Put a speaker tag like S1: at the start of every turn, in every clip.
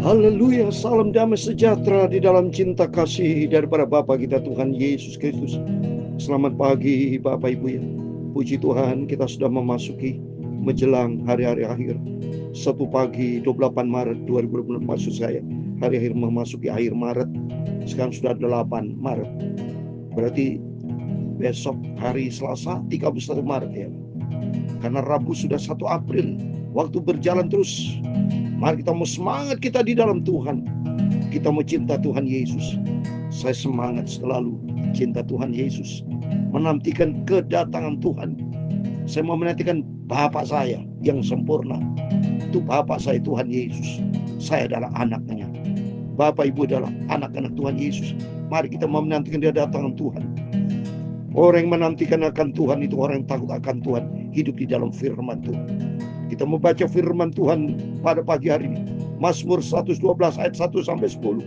S1: Haleluya, salam damai sejahtera di dalam cinta kasih daripada Bapa kita Tuhan Yesus Kristus. Selamat pagi Bapak Ibu ya. Puji Tuhan, kita sudah memasuki menjelang hari-hari akhir. 1 pagi 28 Maret 2020 maksud saya. Hari akhir memasuki akhir Maret. Sekarang sudah 8 Maret. Berarti besok hari Selasa 31 Maret ya. Karena Rabu sudah 1 April. Waktu berjalan terus. Mari kita mau semangat kita di dalam Tuhan. Kita mau cinta Tuhan Yesus. Saya semangat selalu cinta Tuhan Yesus. Menantikan kedatangan Tuhan. Saya mau menantikan Bapa saya yang sempurna. Itu Bapa saya Tuhan Yesus. Saya adalah anaknya. Bapak Ibu adalah anak-anak Tuhan Yesus. Mari kita mau menantikan kedatangan Tuhan. Orang yang menantikan akan Tuhan itu orang yang takut akan Tuhan. Hidup di dalam firman Tuhan. Kita membaca firman Tuhan pada pagi hari ini. Mazmur 112 ayat 1 sampai 10.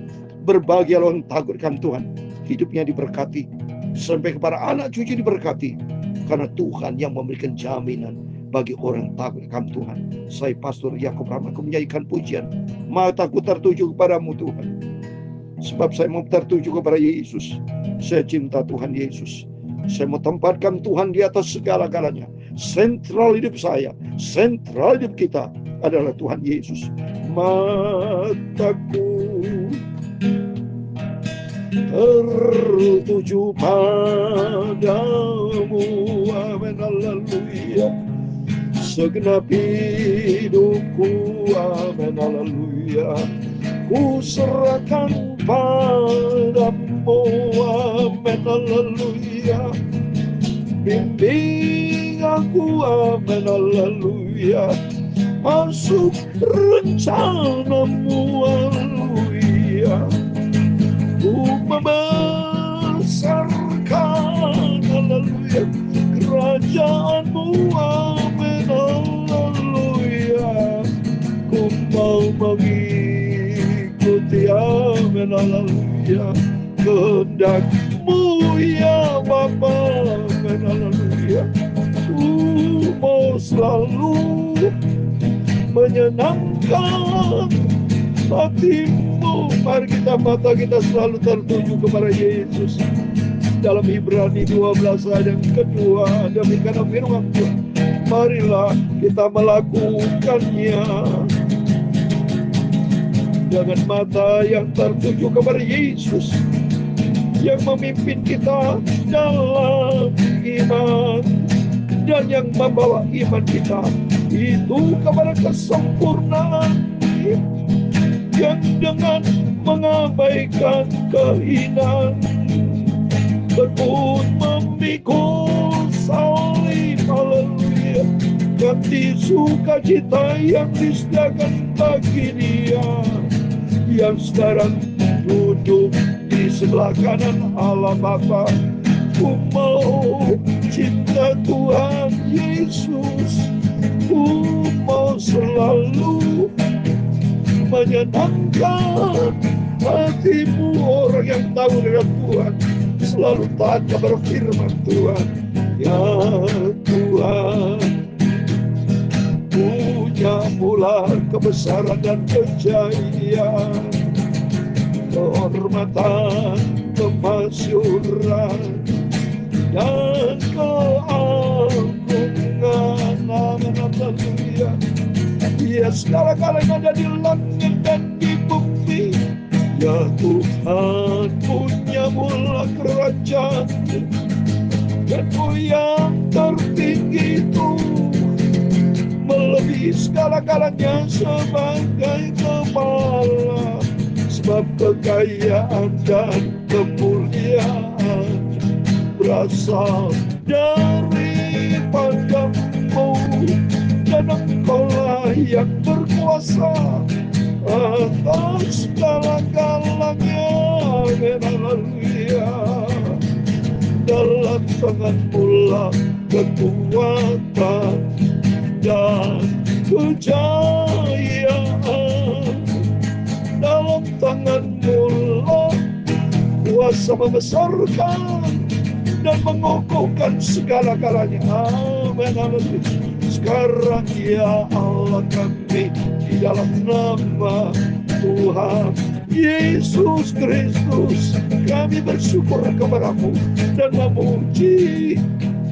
S1: Berbahagialah orang takut akan Tuhan. Hidupnya diberkati. Sampai kepada anak cucu diberkati. Karena Tuhan yang memberikan jaminan bagi orang yang takut akan Tuhan. Saya Pastor Yakob Rahman, aku menyanyikan pujian. Mataku tertuju kepadamu Tuhan. Sebab saya mau tertuju kepada Yesus. Saya cinta Tuhan Yesus. Saya mau tempatkan Tuhan di atas segala-galanya. Sentral hidup saya, sentral hidup kita adalah Tuhan Yesus. Mataku tertuju padamu, amin, haleluya. Segenap hidupku, amin, haleluya. Ku serahkan padamu, amin, haleluya. Bimbing aku, amin, haleluya. Masuk rencanamu, haleluya. Ku membesarkan, haleluya, kerajaanmu, amin, haleluya. Ku mau mengikuti, amin, haleluya, kehendak-Mu ya Bapa, amin, haleluya. Ku mau selalu menyenangkan hati-Mu. Mari kita mata kita selalu tertuju kepada Yesus. Dalam Ibrani 12 ayat yang kedua, demikian firman Tuhan. Marilah kita melakukannya dengan mata yang tertuju kepada Yesus yang memimpin kita dalam iman dan yang membawa iman kita itu kepada kesempurnaan, yang dengan mengabaikan kehinaan berbut memikul salib, haleluya, ganti sukacita yang disediakan bagi Dia yang sekarang duduk di sebelah kanan Allah Bapa. Ku mau cinta Tuhan Yesus. Ku mau selalu menyenangkan hati-Mu. Orang yang tahu dengan Tuhan selalu taat kepada firman Tuhan. Ya Tuhan, punya pula kebesaran dan kejayaan, kehormatan, kemasyuran, dan keagungan, amin, haleluya. Dia segala-galanya ada di langit dan di bumi. Ya Tuhan, punya mula kerajaan, dan-Mu yang tertinggi itu melebihi segala-galanya sebagai kepala. Sebab kekayaan dan kemuliaan berasal daripada-Mu, dan Engkau-lah yang berkuasa atas segala-galanya, amin, haleluya. Dalam tangan-Mu lah kekuatan dan kejayaan. Dalam tangan-Mu lah kuasa membesarkan dan mengokohkan segala-galanya, amin, haleluya. Sekarang ya Allah kami di dalam nama Tuhan Yesus Kristus, kami bersyukur kepada-Mu dan memuji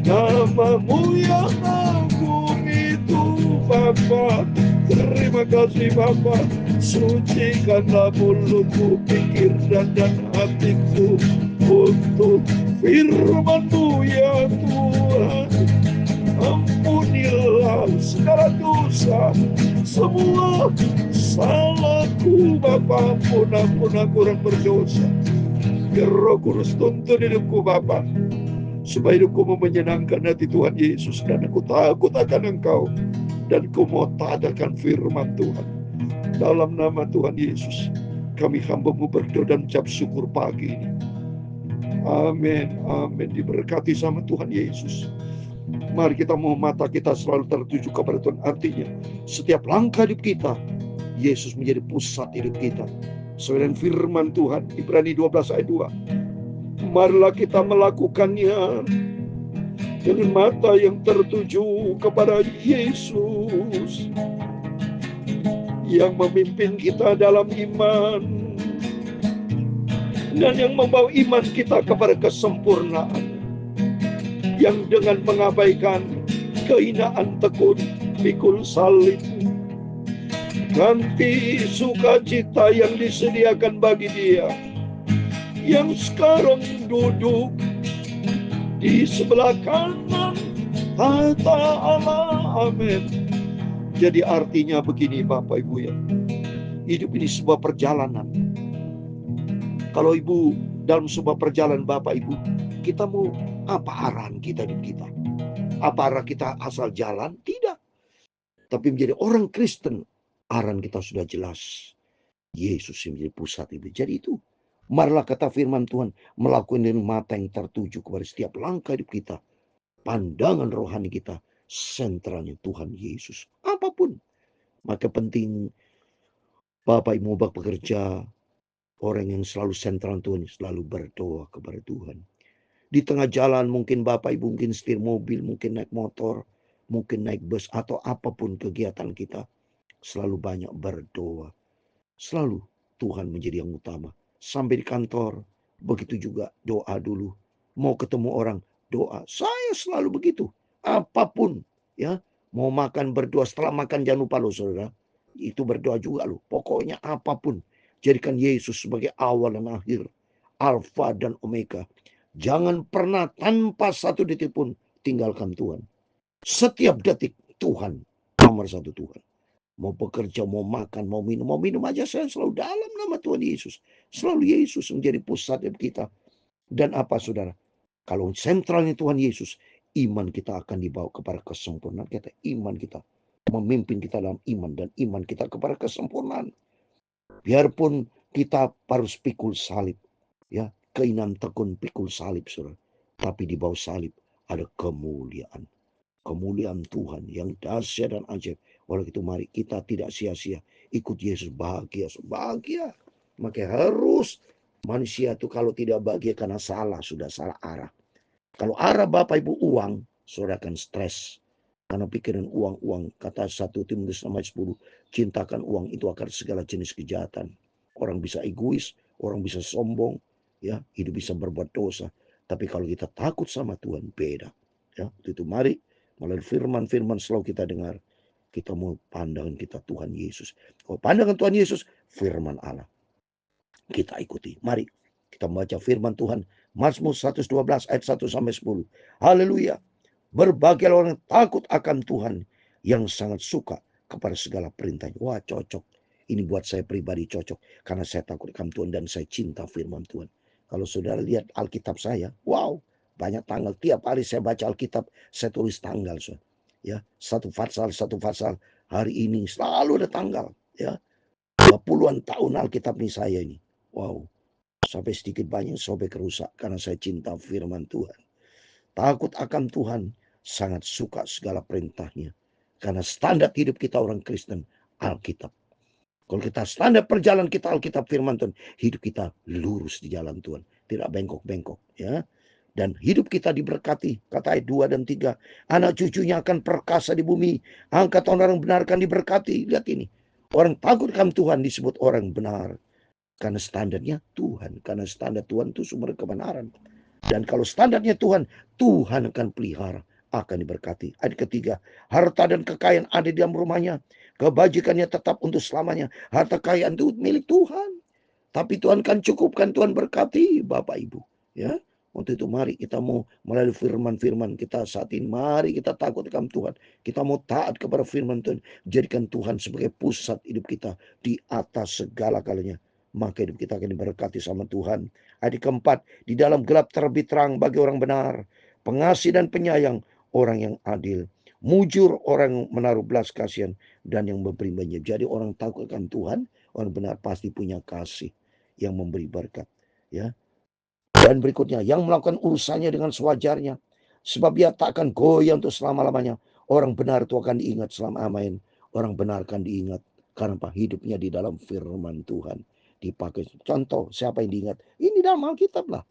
S1: nama-Mu yang agung itu Bapa. Terima kasih Bapa, sucikanlah mulutku, pikir dan hatiku untuk firman-Mu ya Tuhan. Ampunilah segala dosa, semua salahku Bapa. Ampun aku orang berdosa. Biar Roh Kudus tuntun hidupku Bapa, supaya hidupku menyenangkan hati Tuhan Yesus. Dan aku takut akan Engkau, dan aku mau taatkan firman Tuhan. Dalam nama Tuhan Yesus, kami hamba-Mu berdoa dan ucap syukur pagi ini. Amin, amin. Diberkati sama Tuhan Yesus. Mari kita mau mata kita selalu tertuju kepada Tuhan. Artinya setiap langkah hidup kita, Yesus menjadi pusat hidup kita. Sesuai dengan firman Tuhan Ibrani 12 ayat 2. Marilah kita melakukannya dengan mata yang tertuju kepada Yesus, yang memimpin kita dalam iman dan yang membawa iman kita kepada kesempurnaan, yang dengan mengabaikan kehinaan tekun pikul salib, ganti sukacita yang disediakan bagi Dia yang sekarang duduk di sebelah kanan tahta Allah. Amin. Jadi artinya begini Bapak Ibu ya, hidup ini sebuah perjalanan. Kalau Ibu dalam sebuah perjalanan Bapak Ibu, kita mau apa arahan kita hidup kita? Apa arah kita asal jalan? Tidak. Tapi menjadi orang Kristen, arahan kita sudah jelas. Yesus yang menjadi pusat Ibu. Jadi itu, marilah kata firman Tuhan, melakukan dengan mata yang tertuju kepada setiap langkah hidup kita. Pandangan rohani kita, sentralnya Tuhan Yesus. Apapun. Maka penting Bapak Ibu mau bekerja, orang yang selalu sentral Tuhan, selalu berdoa kepada Tuhan. Di tengah jalan mungkin Bapak Ibu mungkin setir mobil, mungkin naik motor, mungkin naik bus, atau apapun kegiatan kita, selalu banyak berdoa. Selalu Tuhan menjadi yang utama. Sampai di kantor, begitu juga doa dulu. Mau ketemu orang, doa. Saya selalu begitu. Apapun ya, mau makan berdoa, setelah makan jangan lupa loh saudara. Itu berdoa juga loh. Pokoknya apapun, jadikan Yesus sebagai awal dan akhir, Alfa dan Omega. Jangan pernah tanpa satu detik pun tinggalkan Tuhan. Setiap detik Tuhan, nomor satu Tuhan. Mau bekerja, mau makan, mau minum aja saya selalu dalam nama Tuhan Yesus. Selalu Yesus menjadi pusat hidup kita. Dan apa saudara? Kalau sentralnya Tuhan Yesus, iman kita akan dibawa kepada kesempurnaan kita. Iman kita memimpin kita dalam iman, dan iman kita kepada kesempurnaan. Biarpun kita harus pikul salib, ya, keinginan tekun pikul salib saudara, tapi di bawah salib ada kemuliaan. Kemuliaan Tuhan yang dahsyat dan ajaib. Oleh itu mari kita tidak sia-sia ikut Yesus, bahagia. Maka harus manusia itu kalau tidak bahagia karena sudah salah arah. Kalau arah Bapak Ibu uang, saudara akan stres. Karena pikiran uang. Kata 1 Timotius 10, cintakan uang itu akar segala jenis kejahatan. Orang bisa egois, orang bisa sombong, ya, hidup bisa berbuat dosa. Tapi kalau kita takut sama Tuhan, beda. Ya, itu mari melalui firman-firman selalu kita dengar, kita mau pandangan kita Tuhan Yesus. Kalau pandangan Tuhan Yesus, firman Allah, kita ikuti. Mari kita membaca firman Tuhan, Mazmur 112 ayat 1-10. Haleluya. Berbahagialah orang yang takut akan Tuhan, yang sangat suka kepada segala perintahnya. Wah, cocok. Ini buat saya pribadi cocok, karena saya takut akan Tuhan dan saya cinta firman Tuhan. Kalau saudara lihat Alkitab saya, wow, banyak tanggal. Tiap hari saya baca Alkitab, saya tulis tanggal. So. Ya, satu fatsal. Hari ini selalu ada tanggal. Ya, 20-an tahun Alkitab ini saya ini. Wow, sampai sedikit banyak sobek rusak karena saya cinta firman Tuhan. Takut akan Tuhan, sangat suka segala perintahnya. Karena standar hidup kita orang Kristen, Alkitab. Kalau kita standar perjalanan kita Alkitab firman Tuhan, hidup kita lurus di jalan Tuhan. Tidak bengkok-bengkok. Ya. Dan hidup kita diberkati. Kata ayat 2 dan 3. Anak cucunya akan perkasa di bumi. Angkatan orang benar akan diberkati. Lihat ini. Orang takut akan Tuhan disebut orang benar. Karena standarnya Tuhan. Karena standar Tuhan itu sumber kebenaran. Dan kalau standarnya Tuhan, Tuhan akan pelihara, akan diberkati. Ayat ketiga, harta dan kekayaan ada di dalam rumahnya. Kebajikannya tetap untuk selamanya. Harta kekayaan itu milik Tuhan. Tapi Tuhan kan cukupkan, Tuhan berkati Bapak Ibu. Ya, untuk itu mari kita mau melalui firman-firman kita saat ini. Mari kita takut akan Tuhan. Kita mau taat kepada firman Tuhan. Jadikan Tuhan sebagai pusat hidup kita di atas segala-galanya. Maka hidup kita akan diberkati sama Tuhan. Ayat keempat, di dalam gelap terbit terang bagi orang benar. Pengasih dan penyayang orang yang adil. Mujur orang yang menaruh belas kasihan dan yang memberi banyak. Jadi orang takut akan Tuhan, orang benar pasti punya kasih yang memberi berkat. Ya. Dan berikutnya, yang melakukan urusannya dengan sewajarnya. Sebab dia tak akan goyah untuk selama-lamanya. Orang benar itu akan diingat selama amin. Orang benar akan diingat karena hidupnya di dalam firman Tuhan. Dipakai contoh siapa yang diingat? Ini dalam Alkitab lah.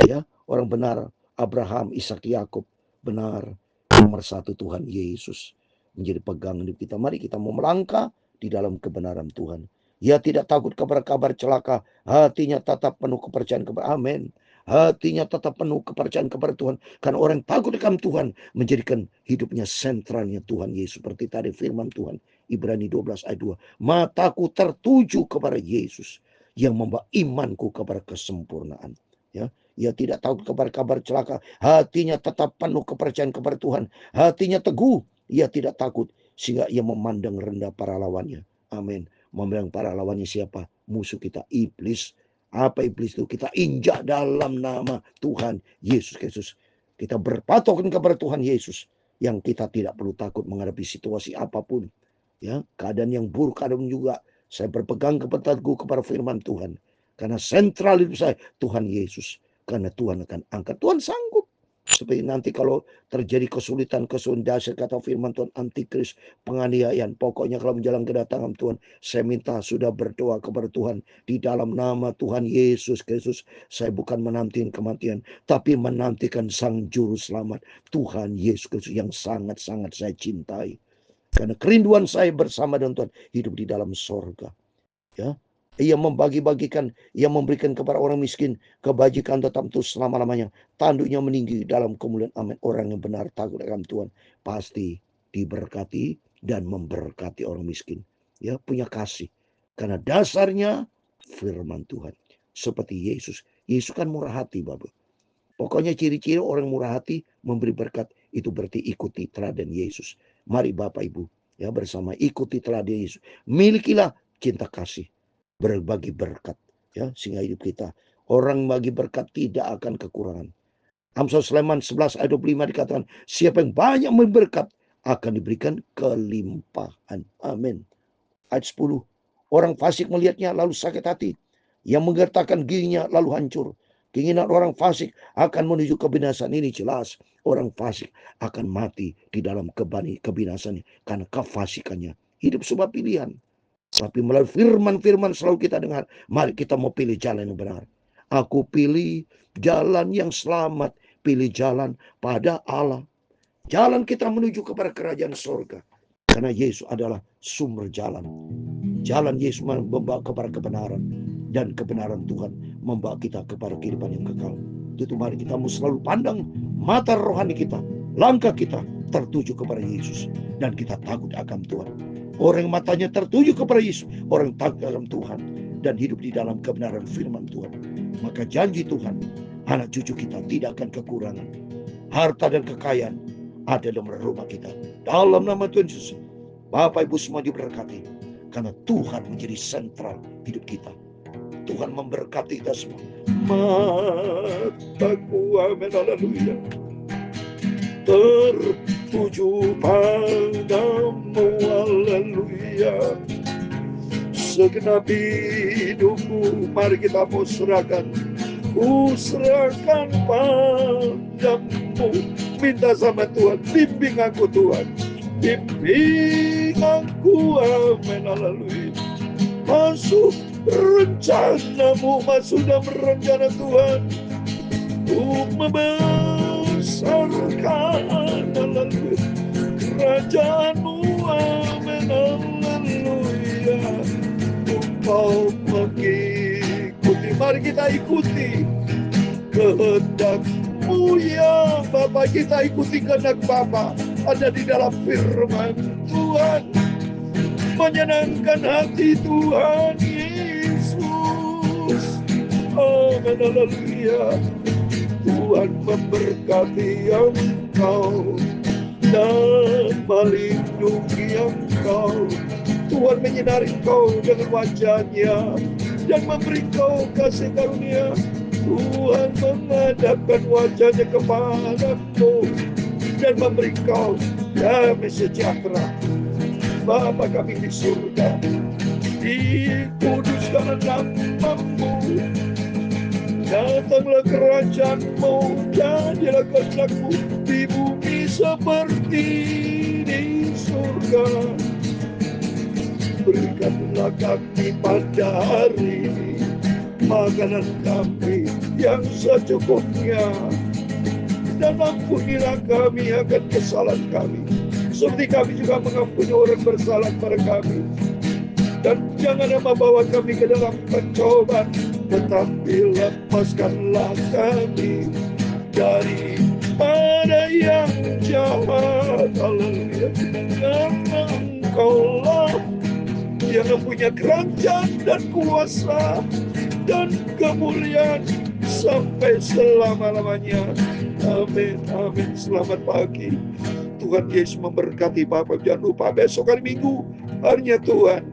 S1: Ya, orang benar Abraham, Ishak, Yakub benar. Nomor satu Tuhan Yesus menjadi pegangan hidup kita. Mari kita mau melangkah di dalam kebenaran Tuhan. Ia tidak takut kepada kabar celaka. Hatinya tetap penuh kepercayaan kepada amin. Hatinya tetap penuh kepercayaan kepada Tuhan. Karena orang takut akan Tuhan menjadikan hidupnya sentralnya Tuhan Yesus. Seperti tadi firman Tuhan. Ibrani 12 ayat 2. Mataku tertuju kepada Yesus yang membawa imanku kepada kesempurnaan. Ya, ia tidak takut kepada kabar celaka. Hatinya tetap penuh kepercayaan kepada Tuhan. Hatinya teguh. Ia tidak takut sehingga ia memandang rendah para lawannya. Amin. Memandang para lawannya siapa? Musuh kita, iblis. Apa iblis itu? Kita injak dalam nama Tuhan Yesus Kristus. Kita berpatokan kepada Tuhan Yesus yang kita tidak perlu takut menghadapi situasi apapun. Ya, keadaan yang buruk, keadaan juga saya berpegang kepada firman Tuhan. Karena sentral hidup saya Tuhan Yesus. Karena Tuhan akan angkat. Tuhan sanggup. Seperti nanti kalau terjadi kesulitan dahsyat kata firman Tuhan, antikris, penganiayaan. Pokoknya kalau menjelang kedatangan Tuhan, saya minta sudah berdoa kepada Tuhan. Di dalam nama Tuhan Yesus Kristus, saya bukan menantikan kematian, tapi menantikan Sang Juru Selamat, Tuhan Yesus Kristus yang sangat-sangat saya cintai. Karena kerinduan saya bersama dengan Tuhan hidup di dalam sorga. Ya, ia membagi-bagikan, ia memberikan kepada orang miskin kebajikan tetap terus selama-lamanya. Tanduknya meninggi dalam kemuliaan amin. Orang yang benar takut akan Tuhan pasti diberkati dan memberkati orang miskin. Ya, punya kasih. Karena dasarnya firman Tuhan. Seperti Yesus. Yesus kan murah hati, Bapak. Pokoknya ciri-ciri orang murah hati memberi berkat itu berarti ikuti teladan Yesus. Mari Bapak Ibu ya bersama ikuti teladan Yesus. Milikilah cinta kasih. Berbagi berkat ya sehingga hidup kita orang bagi berkat tidak akan kekurangan. Amsal Sulaiman 11 ayat 25 dikatakan siapa yang banyak berkat akan diberikan kelimpahan. Amin. Ayat 10 orang fasik melihatnya lalu sakit hati, yang menggertakkan giginya lalu hancur. Keinginan orang fasik akan menuju kebinasan. Ini jelas orang fasik akan mati di dalam kebinasannya karena kefasikannya. Hidup sebuah pilihan. Tapi melalui firman-firman selalu kita dengar. Mari kita mau pilih jalan yang benar. Aku pilih jalan yang selamat. Pilih jalan pada Allah. Jalan kita menuju kepada kerajaan surga. Karena Yesus adalah sumber jalan. Jalan Yesus membawa kepada kebenaran. Dan kebenaran Tuhan membawa kita kepada kehidupan yang kekal. Itu mari kita mau selalu pandang mata rohani kita. Langkah kita tertuju kepada Yesus. Dan kita takut akan Tuhan. Orang matanya tertuju kepada Yesus, orang takut akan Tuhan dan hidup di dalam kebenaran firman Tuhan. Maka janji Tuhan, anak cucu kita tidak akan kekurangan. Harta dan kekayaan ada dalam rumah kita. Dalam nama Tuhan Yesus, Bapak Ibu semua diberkati. Karena Tuhan menjadi sentral hidup kita. Tuhan memberkati kita semua. Mataku, amin, haleluya. Tertuju padamu, haleluya. Segenap hidupku mari kita mau serahkan. Ku serahkan padamu. Minta sama Tuhan, bimbing aku Tuhan. Bimbing aku, amin, haleluya. Masuk rencanamu, masuk dalam rencana Tuhan. Ku membesarkan, haleluya, kerajaanmu, amin, haleluya. Engkau mengikuti. Mari kita ikuti kehendak-Mu ya Bapa. Kita ikuti kehendak Bapa ada di dalam firman Tuhan, menyenangkan hati Tuhan Yesus. Amin, haleluya. Tuhan memberkati engkau dan melindungi engkau. Tuhan menyinari engkau dengan wajah-Nya dan memberi engkau kasih karunia. Tuhan menghadapkan wajah-Nya kepadamu dan memberi engkau damai sejahtera. Bapa kami di surga, dikuduskanlah nama-Mu. Datanglah kerajaan-Mu, jadilah kehendak-Mu di bumi seperti di surga. Berikanlah kami pada hari ini makanan kami yang secukupnya, dan ampunilah kami akan kesalahan kami, seperti kami juga mengampuni orang bersalah kepada kami. Dan janganlah membawa kami ke dalam pencobaan, tetapi lepaskanlah kami daripada yang jahat. Haleluya. Karena Engkaulah yang mempunyai kerajaan dan kuasa dan kemuliaan sampai selama-lamanya. Amin, amin. Selamat pagi. Tuhan Yesus memberkati Bapak. Jangan lupa besok hari Minggu, harinya Tuhan.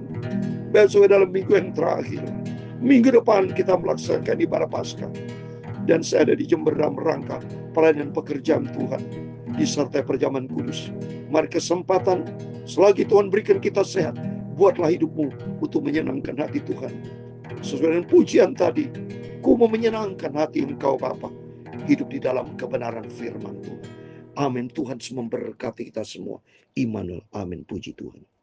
S1: Besok dalam minggu yang terakhir. Minggu depan kita melaksanakan ibadah Paskah. Dan saya ada di Jember dalam rangka pelayanan pekerjaan Tuhan disertai perjamuan kudus. Mari kesempatan selagi Tuhan berikan kita sehat, buatlah hidupmu untuk menyenangkan hati Tuhan. Sesuai dengan pujian tadi, ku mau menyenangkan hati Engkau Bapa, hidup di dalam kebenaran firman Tuhan. Amin. Tuhan memberkati kita semua. Immanuel. Amin. Puji Tuhan.